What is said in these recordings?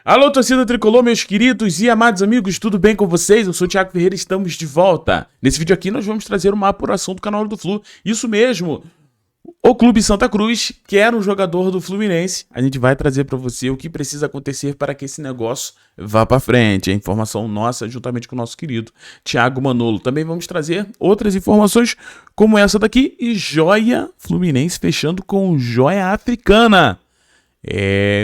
Alô, torcida tricolor, meus queridos e amados amigos, tudo bem com vocês? Eu sou o Thiago Ferreira e estamos de volta. Nesse vídeo aqui nós vamos trazer uma apuração do canal do Flu. Isso mesmo, o Clube Santa Cruz quer um jogador do Fluminense. A gente vai trazer para você o que precisa acontecer para que esse negócio vá para frente. É informação nossa, juntamente com o nosso querido Thiago Manolo. Também vamos trazer outras informações como essa daqui e joia Fluminense fechando com joia africana.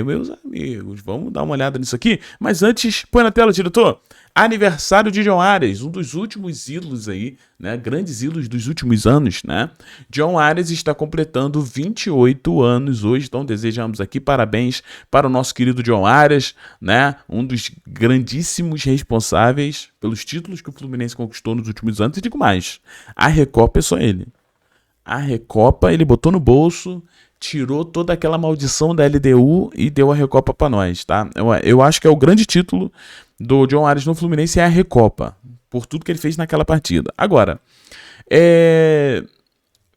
Meus amigos, vamos dar uma olhada nisso aqui. Mas antes, põe na tela, diretor. Aniversário de John Arias, um dos últimos ídolos aí, né? Grandes ídolos dos últimos anos, né? John Arias está completando 28 anos hoje, então desejamos aqui parabéns para o nosso querido John Arias, né? Um dos grandíssimos responsáveis pelos títulos que o Fluminense conquistou nos últimos anos. E digo mais, a Recopa é só ele. A Recopa ele botou no bolso, tirou toda aquela maldição da LDU e deu a Recopa para nós, tá? Eu acho que é o grande título do John Arias no Fluminense é a Recopa, por tudo que ele fez naquela partida. Agora,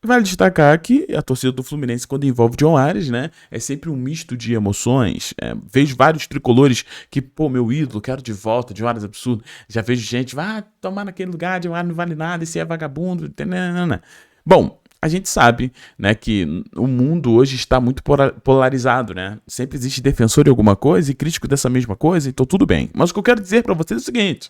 vale destacar que a torcida do Fluminense, quando envolve John Arias, né, é sempre um misto de emoções. Vejo vários tricolores que, pô, meu ídolo, quero de volta, John Arias absurdo. Já vejo gente, vai tomar naquele lugar, John Arias não vale nada, esse é vagabundo. Bom, a gente sabe, né, que o mundo hoje está muito polarizado, né? Sempre existe defensor de alguma coisa e crítico dessa mesma coisa, então tudo bem. Mas o que eu quero dizer para vocês é o seguinte: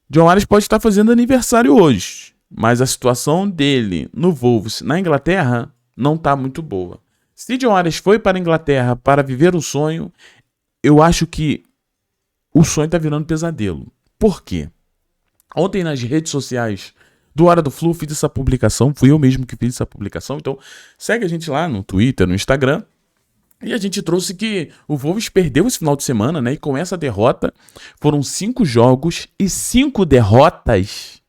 John Arias pode estar fazendo aniversário hoje, mas a situação dele no Wolves, na Inglaterra, não está muito boa. Se John Arias foi para a Inglaterra para viver o sonho, eu acho que o sonho está virando pesadelo. Por quê? Ontem nas redes sociais do Hora do Flu, fiz essa publicação, fui eu mesmo que fiz essa publicação, então segue a gente lá no Twitter, no Instagram, e a gente trouxe que o Wolves perdeu esse final de semana, né, e com essa derrota, foram 5 jogos e 5 derrotas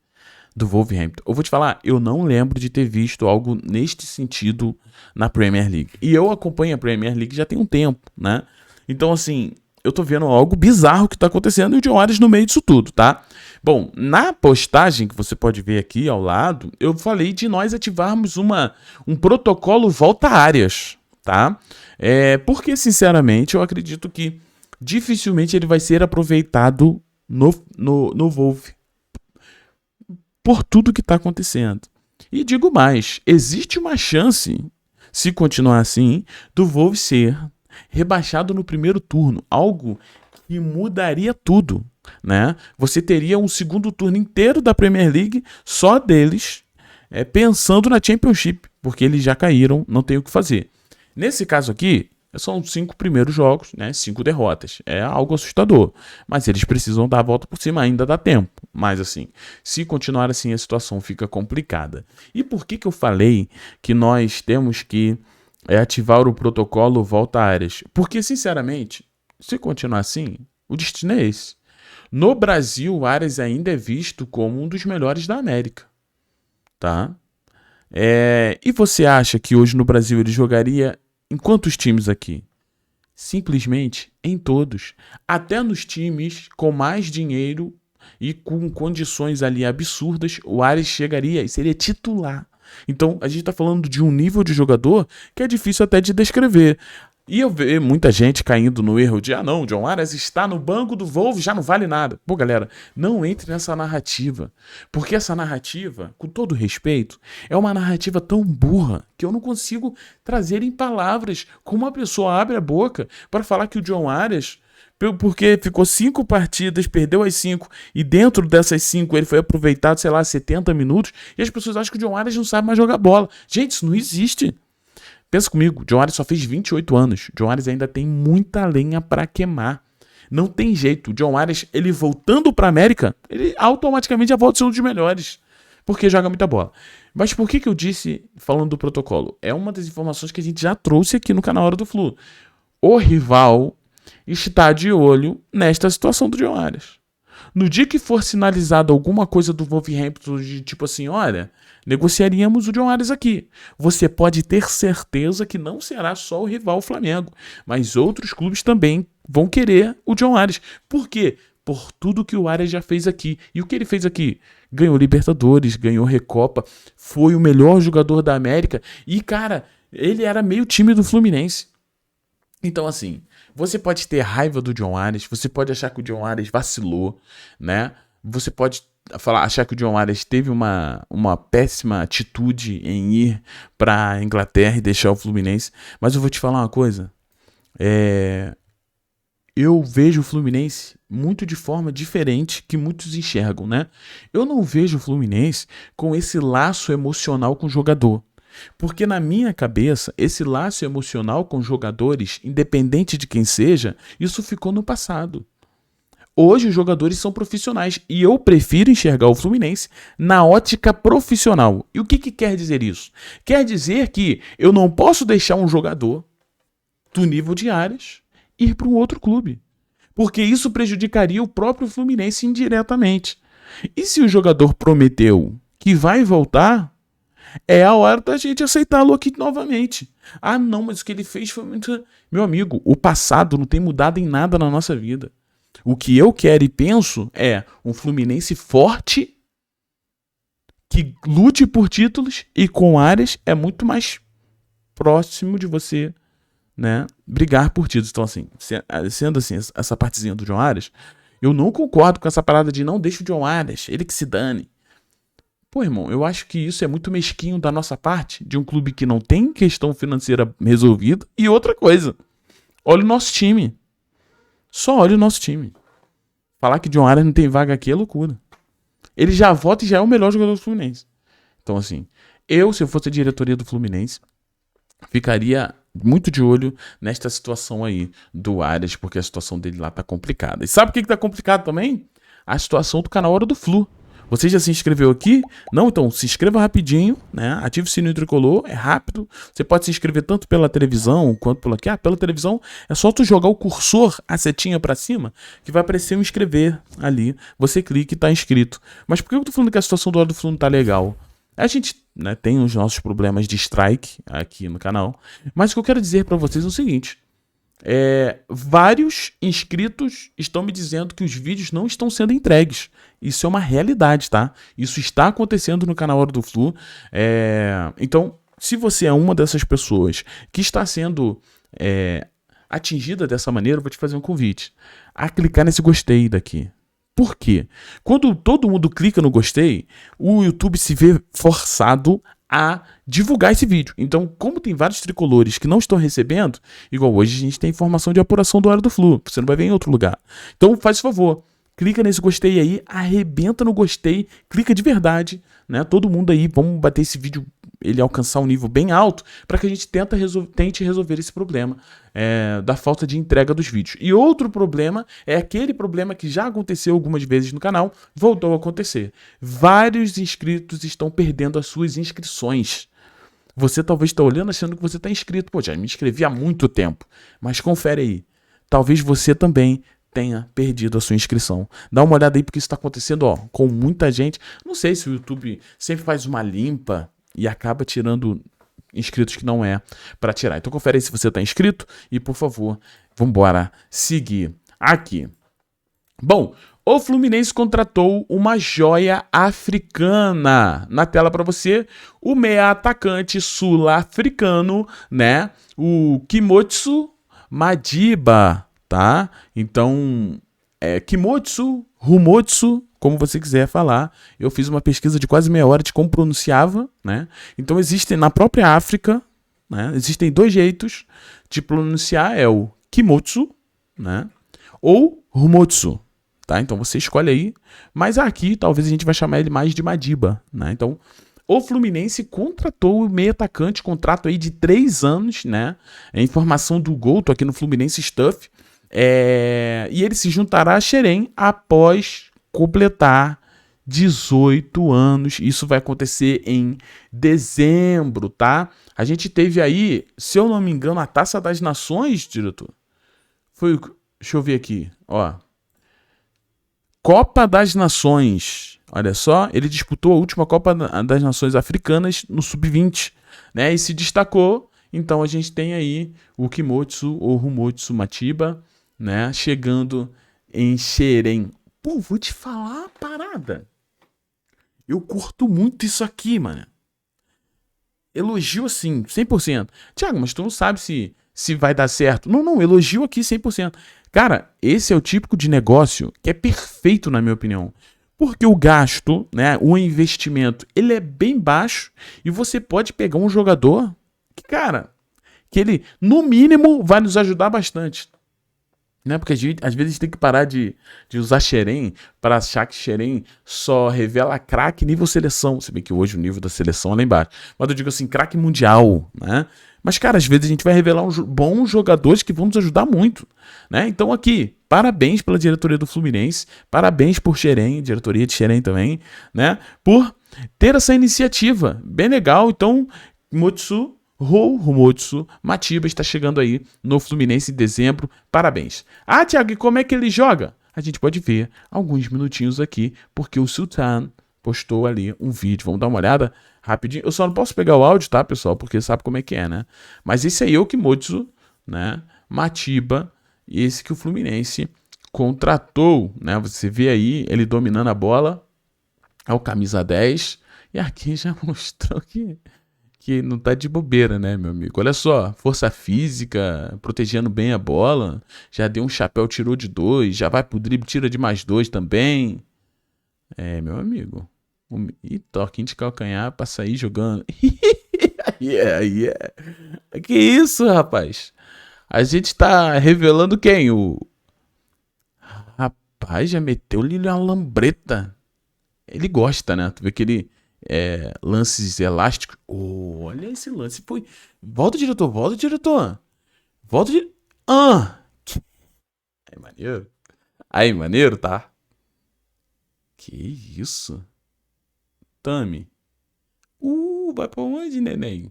do Wolverhampton. Eu vou te falar, eu não lembro de ter visto algo neste sentido na Premier League, e eu acompanho a Premier League já tem um tempo, né, então assim, eu tô vendo algo bizarro que tá acontecendo e o John Arias no meio disso tudo, tá? Bom, na postagem que você pode ver aqui ao lado, eu falei de nós ativarmos um protocolo volta áreas, tá? Porque, sinceramente, eu acredito que dificilmente ele vai ser aproveitado no Wolves por tudo que tá acontecendo. E digo mais, existe uma chance, se continuar assim, do Wolves ser rebaixado no primeiro turno, algo que mudaria tudo, né? Você teria um segundo turno inteiro da Premier League só deles pensando na Championship, porque eles já caíram, não tem o que fazer. Nesse caso aqui, são 5 primeiros jogos, né? 5 derrotas. É algo assustador, mas eles precisam dar a volta por cima, ainda dá tempo. Mas assim, se continuar assim, a situação fica complicada. E por que eu falei que nós temos que ativar o protocolo volta áreas? Porque, sinceramente, se continuar assim, o destino é esse. No Brasil, o Arias ainda é visto como um dos melhores da América, tá? E você acha que hoje no Brasil ele jogaria em quantos times aqui? Simplesmente em todos. Até nos times com mais dinheiro e com condições ali absurdas, o Arias chegaria e seria titular. Então, a gente está falando de um nível de jogador que é difícil até de descrever. E eu vejo muita gente caindo no erro de, não, John Arias está no banco do Wolves, já não vale nada. Pô, galera, não entre nessa narrativa. Porque essa narrativa, com todo respeito, é uma narrativa tão burra que eu não consigo trazer em palavras como uma pessoa abre a boca para falar que o John Arias, porque ficou 5 partidas, perdeu as 5, e dentro dessas 5 ele foi aproveitado, sei lá, 70 minutos, e as pessoas acham que o John Arias não sabe mais jogar bola. Gente, isso não existe. Pensa comigo, John Arias só fez 28 anos. John Arias ainda tem muita lenha para queimar. Não tem jeito. John Arias, ele voltando para a América, ele automaticamente já volta a ser um dos melhores, porque joga muita bola. Mas por que eu disse, falando do protocolo? É uma das informações que a gente já trouxe aqui no canal Hora do Flu. O rival está de olho nesta situação do John Arias. No dia que for sinalizado alguma coisa do Wolverhampton, de tipo assim, olha, negociaríamos o John Arias aqui. Você pode ter certeza que não será só o rival Flamengo, mas outros clubes também vão querer o John Arias. Por quê? Por tudo que o Arias já fez aqui. E o que ele fez aqui? Ganhou Libertadores, ganhou Recopa, foi o melhor jogador da América. E, cara, Ele era meio time do Fluminense. Então, assim, você pode ter raiva do John Ares, você pode achar que o John Ares vacilou, né? Você pode achar que o John Ares teve uma péssima atitude em ir pra Inglaterra e deixar o Fluminense. Mas eu vou te falar uma coisa. Eu vejo o Fluminense muito de forma diferente que muitos enxergam, né? Eu não vejo o Fluminense com esse laço emocional com o jogador. Porque na minha cabeça, esse laço emocional com jogadores, independente de quem seja, isso ficou no passado. Hoje os jogadores são profissionais e eu prefiro enxergar o Fluminense na ótica profissional. E o que quer dizer isso? Quer dizer que eu não posso deixar um jogador do nível de Ares ir para um outro clube. Porque isso prejudicaria o próprio Fluminense indiretamente. E se o jogador prometeu que vai voltar, é a hora da gente aceitá-lo aqui novamente. Ah, não, mas o que ele fez foi muito. Meu amigo, o passado não tem mudado em nada na nossa vida. O que eu quero e penso é um Fluminense forte que lute por títulos e com Ares é muito mais próximo de você, né, brigar por títulos. Então, assim, sendo assim, essa partezinha do John Ares, eu não concordo com essa parada de não deixa o John Ares, ele que se dane. Pô, irmão, eu acho que isso é muito mesquinho da nossa parte, de um clube que não tem questão financeira resolvida. E outra coisa, olha o nosso time. Só olha o nosso time. Falar que John Ares não tem vaga aqui é loucura. Ele já vota e já é o melhor jogador do Fluminense. Então, assim, se eu fosse a diretoria do Fluminense, ficaria muito de olho nesta situação aí do Ares, porque a situação dele lá tá complicada. E sabe o que tá complicado também? A situação do canal Hora do Flu. Você já se inscreveu aqui? Não? Então se inscreva rapidinho, né? Ative o sininho tricolor, é rápido. Você pode se inscrever tanto pela televisão quanto pela aqui. Pela televisão é só tu jogar o cursor, a setinha pra cima, que vai aparecer um inscrever ali. Você clica e tá inscrito. Mas por que eu tô falando que a situação do Hora do Flu não tá legal? A gente, né, tem os nossos problemas de strike aqui no canal. Mas o que eu quero dizer pra vocês é o seguinte. Vários inscritos estão me dizendo que os vídeos não estão sendo entregues. Isso é uma realidade, tá? Isso está acontecendo no canal Hora do Flu. Então, se você é uma dessas pessoas que está sendo atingida dessa maneira, eu vou te fazer um convite a clicar nesse gostei daqui. Por quê? Quando todo mundo clica no gostei, o YouTube se vê forçado a divulgar esse vídeo. Então, como tem vários tricolores que não estão recebendo, igual hoje a gente tem informação de apuração do Hora do Flu, você não vai ver em outro lugar. Então, faz favor, clica nesse gostei aí, arrebenta no gostei, clica de verdade, né? Todo mundo aí, vamos bater esse vídeo, ele alcançar um nível bem alto, para que a gente tente resolver esse problema da falta de entrega dos vídeos. E outro problema é aquele problema que já aconteceu algumas vezes no canal, voltou a acontecer. Vários inscritos estão perdendo as suas inscrições. Você talvez está olhando achando que você está inscrito. Pô, já me inscrevi há muito tempo. Mas confere aí. Talvez você também tenha perdido a sua inscrição. Dá uma olhada aí, porque isso está acontecendo com muita gente. Não sei se o YouTube sempre faz uma limpa e acaba tirando inscritos que não é para tirar. Então confere aí se você está inscrito e, por favor, vambora seguir aqui. Bom, o Fluminense contratou uma joia africana. Na tela para você, o meia atacante sul-africano, né? O Kimotsu Madiba, tá? Então, Kimotsu, Rumotsu, como você quiser falar. Eu fiz uma pesquisa de quase meia hora de como pronunciava, né? Então existem na própria África, né? Existem dois jeitos de pronunciar, o Kimotsu, né? Ou Rumotsu, tá? Então você escolhe aí, mas aqui talvez a gente vai chamar ele mais de Madiba, né? Então o Fluminense contratou o meio atacante, contrato aí de 3 anos, né? É informação do Gol, tô aqui no Fluminense Stuff. E ele se juntará a Xerém após completar 18 anos. Isso vai acontecer em dezembro, tá? A gente teve aí, se eu não me engano, a Taça das Nações, diretor. Deixa eu ver aqui, Copa das Nações. Olha só, ele disputou a última Copa das Nações Africanas no Sub-20, né? E se destacou. Então a gente tem aí o Kimotsu ou Rumotsu Matiba, né? Chegando em Xerém. Pô, vou te falar uma parada. Eu curto muito isso aqui, mano. elogio assim, 100%. Thiago, mas tu não sabe se vai dar certo. Não, elogio aqui 100%. Cara, esse é o típico de negócio que é perfeito, na minha opinião. Porque o gasto, né, o investimento, ele é bem baixo e você pode pegar um jogador que, cara, que ele, no mínimo, vai nos ajudar bastante. Né? Porque às vezes a gente tem que parar de usar Xerém para achar que Xerém só revela craque nível seleção. Se bem que hoje o nível da seleção é lá embaixo. Mas eu digo assim, craque mundial, né? Mas, cara, às vezes a gente vai revelar bons jogadores que vão nos ajudar muito, né? Então aqui, parabéns pela diretoria do Fluminense, parabéns por Xerém, diretoria de Xerém também, né? Por ter essa iniciativa, bem legal. Então, Rumotsu Matiba está chegando aí no Fluminense em dezembro. Parabéns. Ah, Thiago, e como é que ele joga? A gente pode ver alguns minutinhos aqui, porque o Sultan postou ali um vídeo. Vamos dar uma olhada rapidinho. Eu só não posso pegar o áudio, tá, pessoal? Porque sabe como é que é, né? Mas esse aí é o Kimotsu, né? Matiba, esse que o Fluminense contratou, né? Você vê aí ele dominando a bola. É o camisa 10. E aqui já mostrou que não tá de bobeira, né, meu amigo? Olha só, força física, protegendo bem a bola, já deu um chapéu, tirou de 2, já vai pro drible, tira de mais 2 também. É, meu amigo. E toquinho de calcanhar pra sair jogando. Yeah. Que isso, rapaz? A gente tá revelando quem? Rapaz, já meteu-lhe uma lambreta. Ele gosta, né? Tu vê que ele... lances elásticos. Olha esse lance. Foi. Volta, diretor. Volta, diretor. Aí, maneiro. Aí, maneiro, tá? Que isso? Tami. Vai pra onde, neném?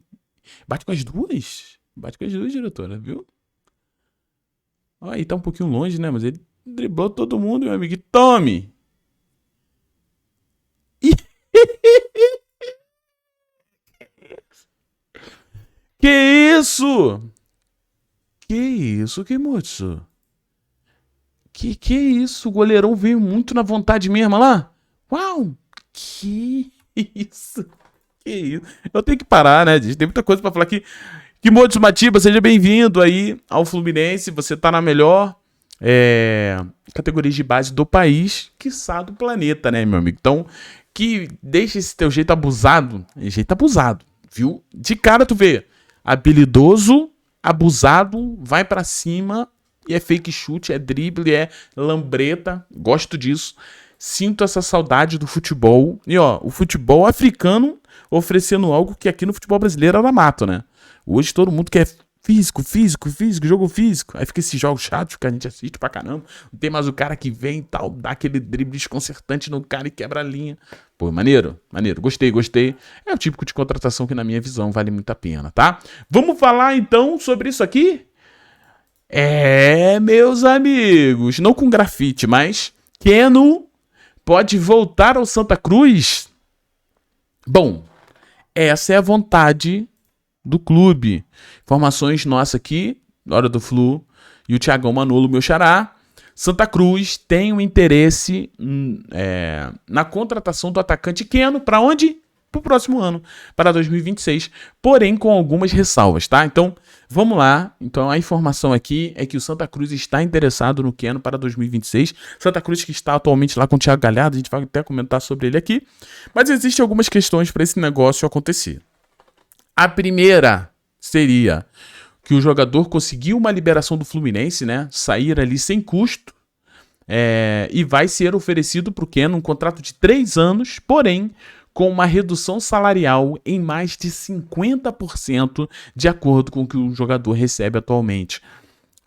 Bate com as duas? Bate com as duas, diretora, viu? Ó, aí tá um pouquinho longe, né? Mas ele driblou todo mundo, meu amigo. Tome! Que isso? Que isso, Kimotsu? Que isso? O goleirão veio muito na vontade mesmo lá? Uau! Que isso? Que isso? Eu tenho que parar, né, gente? Tem muita coisa pra falar aqui. Kimotsu Matiba, seja bem-vindo aí ao Fluminense. Você tá na melhor categoria de base do país, quiçá do planeta, né, meu amigo? Então, que deixa esse teu jeito abusado, viu? De cara tu vê, habilidoso, abusado, vai pra cima e é fake chute, é drible, é lambreta, gosto disso. Sinto essa saudade do futebol. E ó, o futebol africano oferecendo algo que aqui no futebol brasileiro era mato, né? Hoje todo mundo quer físico, jogo físico. Aí fica esses jogos chatos que a gente assiste pra caramba. Não tem mais o cara que vem e tal, dá aquele drible desconcertante no cara e quebra a linha. Pô, maneiro. Gostei. É o típico de contratação que na minha visão vale muito a pena, tá? Vamos falar então sobre isso aqui? Meus amigos, não com grafite, mas Keno pode voltar ao Santa Cruz? Bom, essa é a vontade do clube. Informações nossas aqui, na hora do Flu, e o Thiagão Manolo, meu xará. Santa Cruz tem um interesse na contratação do atacante Keno. Para onde? Para o próximo ano, para 2026. Porém, com algumas ressalvas, tá? Então, vamos lá. Então, a informação aqui é que o Santa Cruz está interessado no Keno para 2026. Santa Cruz que está atualmente lá com o Thiago Galhardo. A gente vai até comentar sobre ele aqui. Mas existem algumas questões para esse negócio acontecer. A primeira seria que o jogador conseguiu uma liberação do Fluminense, né? Sair ali sem custo. E vai ser oferecido para o Keno um contrato de 3 anos, porém com uma redução salarial em mais de 50% de acordo com o que o jogador recebe atualmente.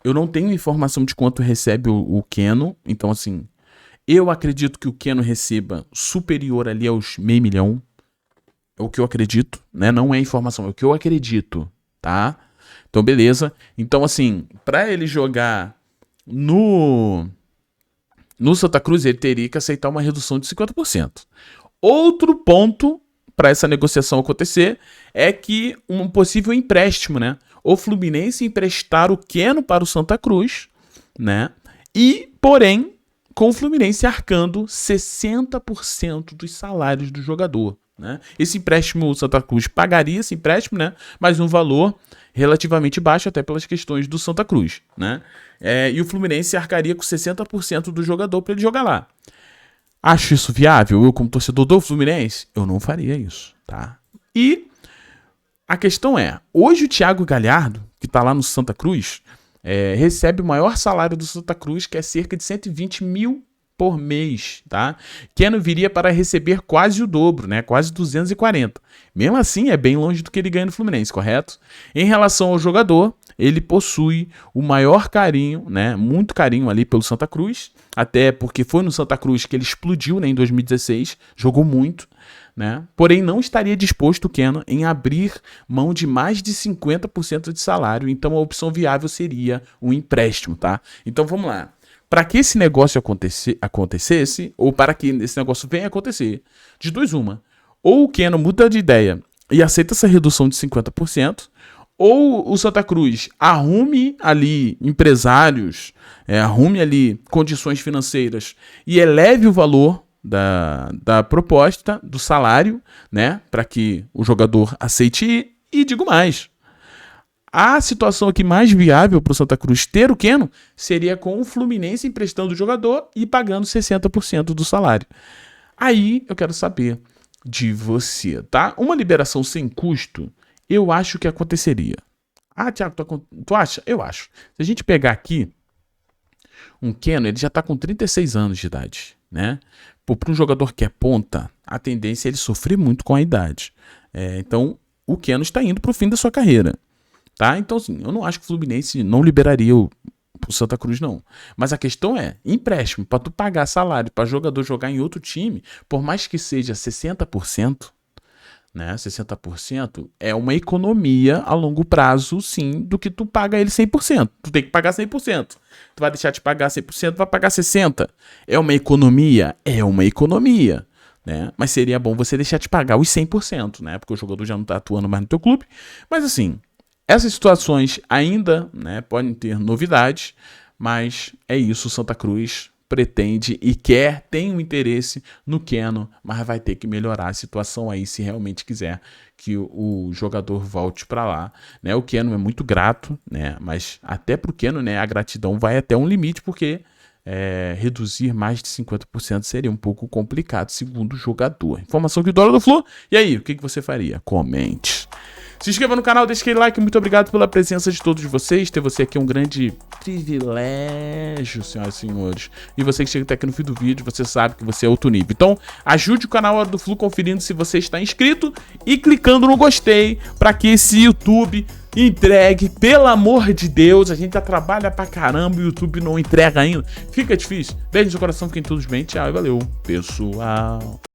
Eu não tenho informação de quanto recebe o Keno, então assim, eu acredito que o Keno receba superior ali aos $500 mil. É o que eu acredito, né? Não é informação, é o que eu acredito, tá? Então, beleza. Então, assim, para ele jogar no Santa Cruz, ele teria que aceitar uma redução de 50%. Outro ponto para essa negociação acontecer é que um possível empréstimo, né? O Fluminense emprestar o Keno para o Santa Cruz, né? E, porém, com o Fluminense arcando 60% dos salários do jogador. né? Esse empréstimo, o Santa Cruz pagaria esse empréstimo, né? Mas um valor relativamente baixo, até pelas questões do Santa Cruz, né? E o Fluminense arcaria com 60% do jogador para ele jogar lá. Acho isso viável? Eu, como torcedor do Fluminense, eu não faria isso, tá? E a questão é, hoje o Thiago Galhardo, que tá lá no Santa Cruz, recebe o maior salário do Santa Cruz, que é cerca de 120 mil por mês, tá? Keno viria para receber quase o dobro, né? Quase 240. Mesmo assim, é bem longe do que ele ganha no Fluminense, correto? Em relação ao jogador, ele possui o maior carinho, né? Muito carinho ali pelo Santa Cruz, até porque foi no Santa Cruz que ele explodiu, né? Em 2016, jogou muito, né? Porém, não estaria disposto o Keno em abrir mão de mais de 50% de salário, então a opção viável seria um empréstimo, tá? Então vamos lá. Para que esse negócio acontecesse, ou para que esse negócio venha a acontecer, de duas uma. Ou o Keno muda de ideia e aceita essa redução de 50%, ou o Santa Cruz arrume ali empresários, arrume ali condições financeiras e eleve o valor da proposta, do salário, né, para que o jogador aceite ir. E digo mais, a situação aqui mais viável para o Santa Cruz ter o Keno seria com o Fluminense emprestando o jogador e pagando 60% do salário. Aí eu quero saber de você, tá? Uma liberação sem custo, eu acho que aconteceria. Ah, Thiago, tu acha? Eu acho. Se a gente pegar aqui um Keno, ele já está com 36 anos de idade, né? Para um jogador que é ponta, a tendência é ele sofrer muito com a idade. Então, o Keno está indo para o fim da sua carreira. Tá? Então, assim, eu não acho que o Fluminense não liberaria o Santa Cruz, não. Mas a questão é, empréstimo, para tu pagar salário para jogador jogar em outro time, por mais que seja 60%, né? 60% é uma economia a longo prazo, sim, do que tu paga ele 100%. Tu tem que pagar 100%. Tu vai deixar de pagar 100%, vai pagar 60%. É uma economia? É uma economia. Né? Mas seria bom você deixar de pagar os 100%, né? Porque o jogador já não está atuando mais no teu clube. Mas assim, essas situações ainda, né, podem ter novidades, mas é isso, o Santa Cruz pretende e tem um interesse no Keno, mas vai ter que melhorar a situação aí se realmente quiser que o jogador volte para lá, né? O Keno é muito grato, né? Mas até pro Keno, né, a gratidão vai até um limite, porque reduzir mais de 50% seria um pouco complicado, segundo o jogador. Informação que o Dólar do Flu. E aí, o que você faria? Comente. Se inscreva no canal, deixe aquele like. Muito obrigado pela presença de todos vocês. Ter você aqui é um grande privilégio, senhoras e senhores. E você que chega até aqui no fim do vídeo, você sabe que você é outro nível. Então, ajude o canal Hora do Flu conferindo se você está inscrito e clicando no gostei para que esse YouTube entregue, pelo amor de Deus. A gente já trabalha pra caramba e o YouTube não entrega ainda. Fica difícil. Beijo no seu coração, fiquem todos bem. Tchau e valeu, pessoal.